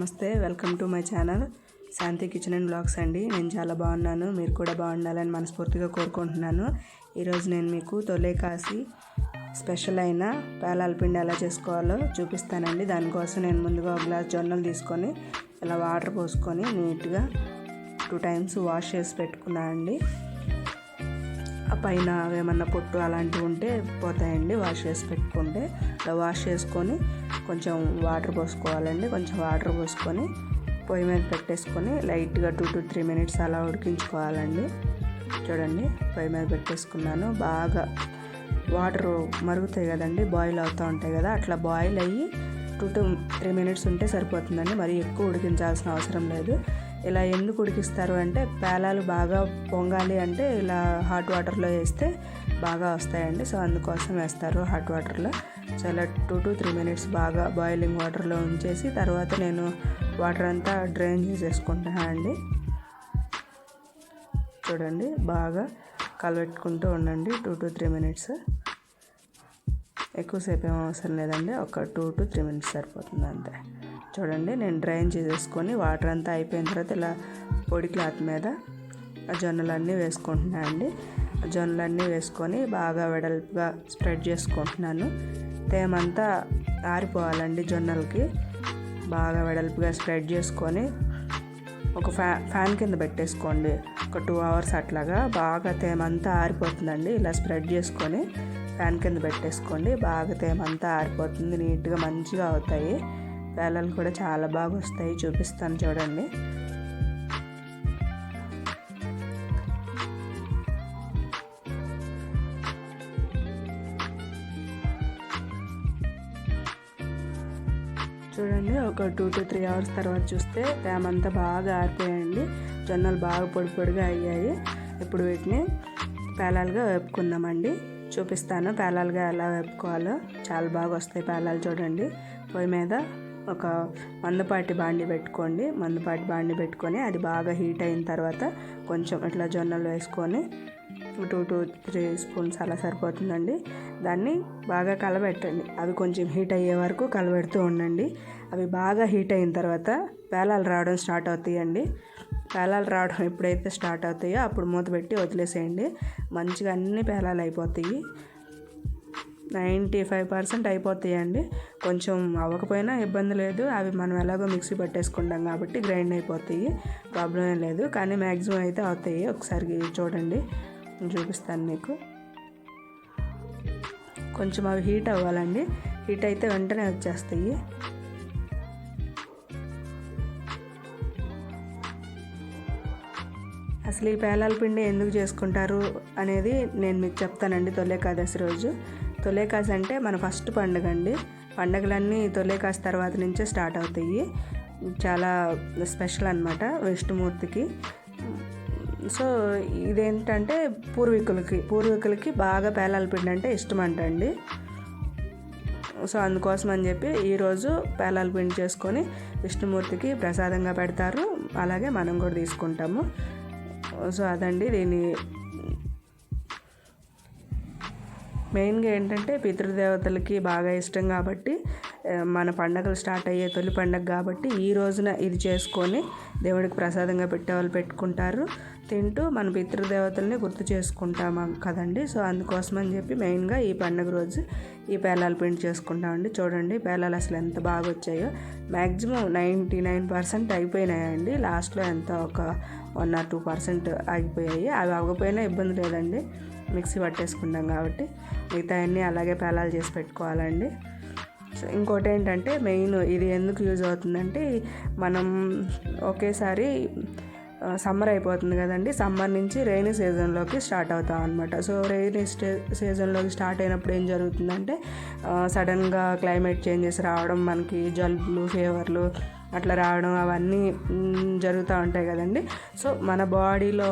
నమస్తే, welcome to my channel Shanti kitchen and blogs అండి. నేను చాలా బాగున్నాను, మీరు కూడా బాగుండాలని మనస్ఫూర్తిగా కోరుకుంటున్నాను. ఈరోజు నేను మీకు తొలేకాసి స్పెషల్ అయిన పేలాల పిండి ఎలా చేసుకోవాలో చూపిస్తానండి. దానికోసం నేను ముందుగా ఒక గ్లాస్ జొన్నలు తీసుకొని ఇలా వాటర్ పోసుకొని నీట్గా 2 times వాష్ చేసి పెట్టుకున్నాను అండి. ఆ పైన ఏమన్నా పొట్టు అలాంటివి ఉంటే పోతాయండి వాష్ చేసి పెట్టుకుంటే. ఇలా వాష్ చేసుకొని కొంచెం వాటర్ పోసుకోవాలండి. కొంచెం వాటర్ పోసుకొని పొయ్యి మీద పెట్టేసుకొని లైట్గా 2 to 3 minutes అలా ఉడికించుకోవాలండి. చూడండి, పొయ్యి మీద పెట్టేసుకున్నాను. బాగా వాటర్ మరుగుతాయి కదండి, బాయిల్ అవుతూ ఉంటాయి కదా, అట్లా బాయిల్ అయ్యి 2 to 3 minutes ఉంటే సరిపోతుందండి. మరి ఎక్కువ ఉడికించాల్సిన అవసరం లేదు. ఇలా ఎందుకు ఉడికిస్తారు అంటే పేలాలు బాగా పొంగాలి అంటే ఇలా హాట్ వాటర్లో వేస్తే బాగా వస్తాయండి. సో అందుకోసం వేస్తారు హాట్ వాటర్లో. చాలా 2 to 3 minutes బాగా బాయిలింగ్ వాటర్లో ఉంచేసి తర్వాత నేను వాటర్ అంతా డ్రైన్ చేసేసుకుంటాను అండి. చూడండి, బాగా కలబెట్టుకుంటూ ఉండండి 2 to 3 minutes. ఎక్కువసేపు ఏం అవసరం లేదండి, ఒక 2 to 3 minutes సరిపోతుంది అంతే. చూడండి, నేను డ్రైన్ చేసేసుకొని వాటర్ అంతా అయిపోయిన తర్వాత ఇలా పొడి క్లాత్ మీద ఆ జొన్నలన్నీ వేసుకుంటున్నాను అండి. జొన్నలన్నీ వేసుకొని బాగా వెడల్పుగా స్ప్రెడ్ చేసుకుంటున్నాను. తేమంతా ఆరిపోవాలండి జొన్నలకి. బాగా వెడల్పుగా స్ప్రెడ్ చేసుకొని ఒక ఫ్యాన్ కింద పెట్టేసుకోండి. ఒక 2 hours అట్లాగా బాగా తేమంతా ఆరిపోతుందండి. ఇలా స్ప్రెడ్ చేసుకొని ఫ్యాన్ కింద పెట్టేసుకోండి. బాగా తేమంతా ఆరిపోతుంది, నీట్గా మంచిగా అవుతాయి. పేలాలు కూడా చాలా బాగా వస్తాయి, చూపిస్తాను చూడండి. చూడండి, ఒక 2 to 3 hours తర్వాత చూస్తే తేమంతా బాగా ఆరిపోయాయండి. జొన్నలు బాగా పొడి పొడిగా అయ్యాయి. ఇప్పుడు వీటిని పేలాలుగా వేపుకుందామండి. చూపిస్తాను పేలాలుగా ఎలా వేపుకోవాలో. చాలా బాగా వస్తాయి పేలాలు. చూడండి, పొయ్యి మీద ఒక మందపాటి బాండి పెట్టుకోండి. మందపాటి బాండి పెట్టుకొని అది బాగా హీట్ అయిన తర్వాత కొంచెం ఇట్లా జొన్నలు వేసుకొని 2 to 3 spoons అలా సరిపోతుందండి. దాన్ని బాగా కలబెట్టండి. అవి కొంచెం హీట్ అయ్యే వరకు కలబెడుతూ ఉండండి. అవి బాగా హీట్ అయిన తర్వాత పేలాలు రావడం స్టార్ట్ అవుతాయండి. పేలాలు రావడం ఎప్పుడైతే స్టార్ట్ అవుతాయో అప్పుడు మూత పెట్టి వదిలేసేయండి. మంచిగా అన్ని పేలాలు అయిపోతాయి. 95% అయిపోతాయండి. కొంచెం అవ్వకపోయినా ఇబ్బంది లేదు, అవి మనం ఎలాగో మిక్సీ పట్టేసుకుంటాం కాబట్టి గ్రైండ్ అయిపోతాయి, ప్రాబ్లం ఏం లేదు. కానీ మ్యాక్సిమం అయితే అవుతాయి. ఒకసారి చూడండి, నేను చూపిస్తాను మీకు. కొంచెం అవి హీట్ అవ్వాలండి. హీట్ అయితే వెంటనే వచ్చేస్తాయి. అసలు ఈ పేలాల పిండి ఎందుకు చేసుకుంటారు అనేది నేను మీకు చెప్తానండి. తొలేకాదశి రోజు. తొలేకాసి అంటే మన ఫస్ట్ పండుగ అండి. పండుగలన్నీ తొలేకాసి తర్వాత నుంచే స్టార్ట్ అవుతాయి. చాలా స్పెషల్ అన్నమాట విష్ణుమూర్తికి. సో ఇదేంటంటే పూర్వీకులకి బాగా పేలాల పిండి అంటే ఇష్టం అంటండి. సో అందుకోసం అని చెప్పి ఈరోజు పేలాల పిండి చేసుకొని విష్ణుమూర్తికి ప్రసాదంగా పెడతారు. అలాగే మనం కూడా తీసుకుంటాము. సో అదండి. దీని మెయిన్గా ఏంటంటే పితృదేవతలకి బాగా ఇష్టం కాబట్టి, మన పండగలు స్టార్ట్ అయ్యే తొలి పండగ కాబట్టి ఈ రోజున ఇది చేసుకొని దేవుడికి ప్రసాదంగా పెట్టేవాళ్ళు పెట్టుకుంటారు. తింటూ మన పితృదేవతల్ని గుర్తు చేసుకుంటాము కదండి. సో అందుకోసం అని చెప్పి మెయిన్గా ఈ పండుగ రోజు ఈ పేలాల పిండి చేసుకుంటామండి. చూడండి, పేలాలు అసలు ఎంత బాగా వచ్చాయో. మ్యాక్సిమం 99% అయిపోయినాయండి. లాస్ట్లో ఎంత ఒక 1 or 2% ఆగిపోయాయి. అవి అవ్వకపోయినా ఇబ్బంది లేదండి, మిక్సీ పట్టేసుకుంటాం కాబట్టి. మిగతా అన్నీ అలాగే పేలాలు చేసి పెట్టుకోవాలండి. సో ఇంకోటి ఏంటంటే మెయిన్ ఇది ఎందుకు యూజ్ అవుతుందంటే, మనం ఒకేసారి సమ్మర్ అయిపోతుంది కదండి. సమ్మర్ నుంచి రైనీ సీజన్లోకి స్టార్ట్ అవుతాం అనమాట. సో రైనీ సీజన్లోకి స్టార్ట్ అయినప్పుడు ఏం జరుగుతుందంటే సడన్గా క్లైమేట్ చేంజెస్ రావడం, మనకి జలుబులు, ఫీవర్లు అట్లా రావడం అవన్నీ జరుగుతూ ఉంటాయి కదండి. సో మన బాడీలో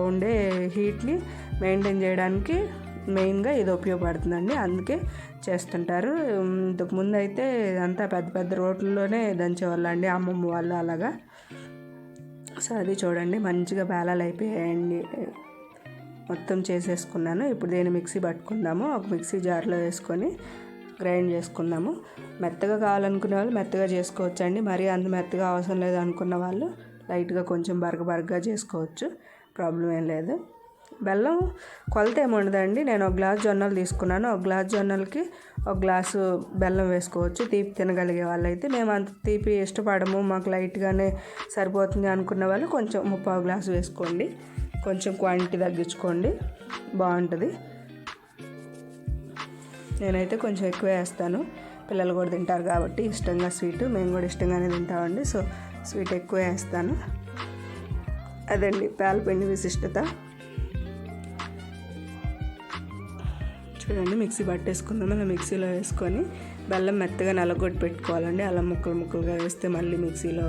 ఉండే హీట్ని మెయింటైన్ చేయడానికి మెయిన్గా ఇది ఉపయోగపడుతుందండి. అందుకే చేస్తుంటారు. ఇంతకుముందు అయితే అంతా పెద్ద పెద్ద రోట్లలోనే దంచేవాళ్ళు అండి, అమ్మమ్మ వాళ్ళు అలాగా. సో అది చూడండి, మంచిగా పేలాలు అయిపోయాయండి. మొత్తం చేసేసుకున్నాను. ఇప్పుడు దీన్ని మిక్సీ పట్టుకుందాము. ఒక మిక్సీ జార్లో వేసుకొని గ్రైండ్ చేసుకుందాము. మెత్తగా కావాలనుకునే వాళ్ళు మెత్తగా చేసుకోవచ్చండి. మరీ అంత మెత్తగా అవసరం లేదు అనుకున్న వాళ్ళు లైట్గా కొంచెం బరగగా చేసుకోవచ్చు, ప్రాబ్లం ఏం లేదు. బెల్లం కొలత ఏమి ఉండదండి. నేను 1 గ్లాస్ జొన్నలు తీసుకున్నాను. 1 గ్లాస్ జొన్నలకి 1 గ్లాసు బెల్లం వేసుకోవచ్చు తీపి తినగలిగే వాళ్ళైతే. మేము అంత తీపి ఇష్టపడము, మాకు లైట్గానే సరిపోతుంది అనుకున్న వాళ్ళు కొంచెం 3/4 గ్లాసు వేసుకోండి. కొంచెం క్వాంటిటీ తగ్గించుకోండి, బాగుంటుంది. నేనైతే కొంచెం ఎక్కువ వేస్తాను, పిల్లలు కూడా తింటారు కాబట్టి ఇష్టంగా స్వీట్. మేము కూడా ఇష్టంగానే తింటామండి, సో స్వీట్ ఎక్కువ వేస్తాను. అదండి పాలపిండి విశిష్టత. చూడండి, మిక్సీ పట్టేసుకుందాం. అలా మిక్సీలో వేసుకొని బెల్లం మెత్తగా నలగొట్టి పెట్టుకోవాలండి. అలా ముక్కలుగా వేస్తే మళ్ళీ మిక్సీలో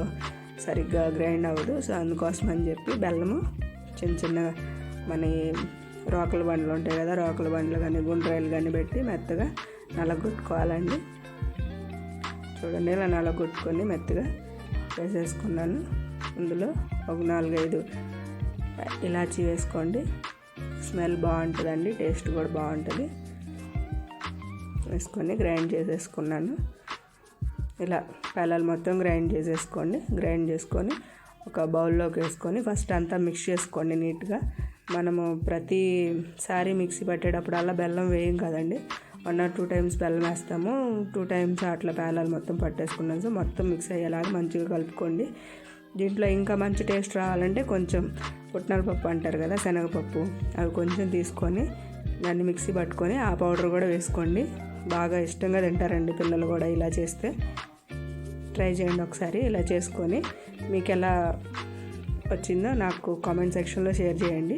సరిగ్గా గ్రైండ్ అవ్వదు. సో అందుకోసం అని చెప్పి బెల్లము చిన్నగా మన రోకల బండ్లు ఉంటాయి కదా, రోకల బండ్లు కానీ గుండ్రాయిలు కానీ పెట్టి మెత్తగా నలగొట్టుకోవాలండి. చూడండి, ఇలా నలగొట్టుకొని మెత్తగా వేసేసుకున్నాను. ఇందులో ఒక 4-5 ఇలాచీ వేసుకోండి, స్మెల్ బాగుంటుందండి, టేస్ట్ కూడా బాగుంటుంది. వేసుకొని గ్రైండ్ చేసేసుకున్నాను. ఇలా పేలాలు మొత్తం గ్రైండ్ చేసేసుకోండి. గ్రైండ్ చేసుకొని ఒక బౌల్లోకి వేసుకొని ఫస్ట్ అంతా మిక్స్ చేసుకోండి నీట్గా. మనము ప్రతిసారి మిక్సీ పట్టేటప్పుడల్లా బెల్లం వేయం కదండి, 1 or 2 times బెల్లం వేస్తాము, 2 times అట్లా పేలాలు మొత్తం పట్టేసుకున్నాం. సో మొత్తం మిక్స్ అయ్యేలాగా మంచిగా కలుపుకోండి. దీంట్లో ఇంకా మంచి టేస్ట్ రావాలంటే కొంచెం పుట్నాల పప్పు అంటారు కదా, శనగపప్పు, అవి కొంచెం తీసుకొని దాన్ని మిక్సీ పట్టుకొని ఆ పౌడర్ కూడా వేసుకోండి. బాగా ఇష్టంగా తింటారండి పిల్లలు కూడా ఇలా చేస్తే. ట్రై చేయండి ఒకసారి ఇలా చేసుకొని. మీకు ఎలా వచ్చిందో నాకు కామెంట్ సెక్షన్లో షేర్ చేయండి.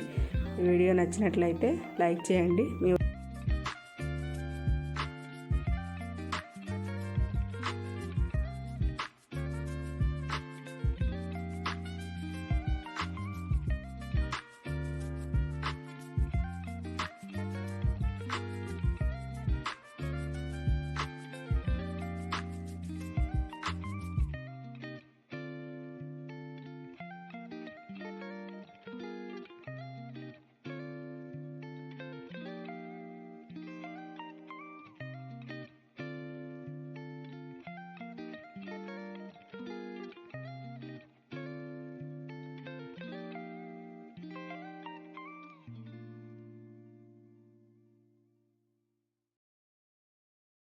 ఈ వీడియో నచ్చినట్లయితే లైక్ చేయండి. మీ